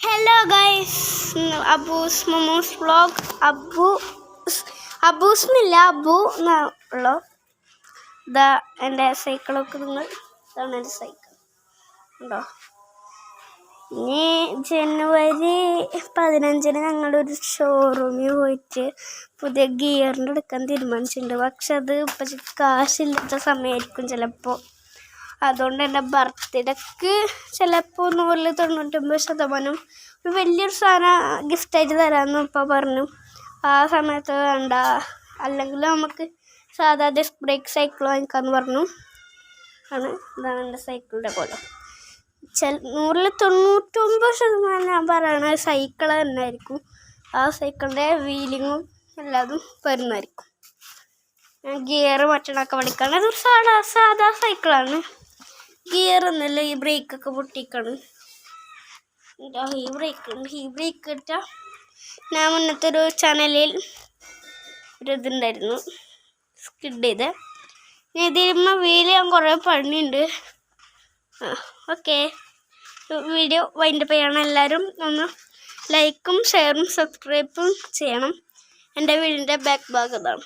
Hello guys, Abu's Momo's vlog. Abu's എന്നില്ല അബു എന്നാണല്ലോ. ഇതാ എൻ്റെ സൈക്കിളൊക്കെ ഇതാണ് എൻ്റെ സൈക്കിൾ ഉണ്ടോ. ഇനി ജനുവരി 15 ഞങ്ങളൊരു ഷോറൂമിൽ പോയിട്ട് പുതിയ ഗിയറിൻ്റെ എടുക്കാൻ തീരുമാനിച്ചിട്ടുണ്ട്. പക്ഷെ അത് ഇപ്പം കാശില്ലാത്ത സമയമായിരിക്കും ചിലപ്പോൾ. അതുകൊണ്ട് എൻ്റെ ബർത്ത്ഡേക്ക് ചിലപ്പോൾ 99% ഒരു വലിയൊരു സാധനം ഗിഫ്റ്റായിട്ട് തരാമെന്ന് ഇപ്പോൾ പറഞ്ഞു. ആ സമയത്ത് വേണ്ട, അല്ലെങ്കിൽ നമുക്ക് സാധാ ഡിസ്ക് ബ്രേക്ക് സൈക്കിൾ വാങ്ങിക്കാമെന്ന് പറഞ്ഞു. ഇതാണ് എൻ്റെ സൈക്കിളിൻ്റെ പോലെ. 99% ഞാൻ പറയണത് സൈക്കിൾ തന്നെ ആയിരിക്കും. ആ സൈക്കിളിൻ്റെ വീലിങ്ങും എല്ലാതും വരുന്നതായിരിക്കും. ഗിയർ മറ്റൊക്കെ പഠിക്കണം. അതൊരു സാധാ സൈക്കിളാണ്. ഗിയർ ഒന്നുമില്ല, ഈ ബ്രേക്കൊക്കെ പൊട്ടിക്കാണ്. ഈ ബ്രേക്ക് ഇട്ടാൽ ഞാൻ മുന്നത്തെ ഒരു ചാനലിൽ ഒരു ഇതുണ്ടായിരുന്നു സ്കിഡ് ചെയ്ത്. ഇതിരുമ്പോൾ വീല് ചെയ്യാൻ കുറേ പണിയുണ്ട്. ഓക്കെ, വീഡിയോ വൈൻഡപ്പ് ചെയ്യണം. എല്ലാവരും ഒന്ന് ലൈക്കും ഷെയറും സബ്സ്ക്രൈബും ചെയ്യണം. എൻ്റെ വീടിൻ്റെ ബാക്ക് ഭാഗം ഇതാണ്.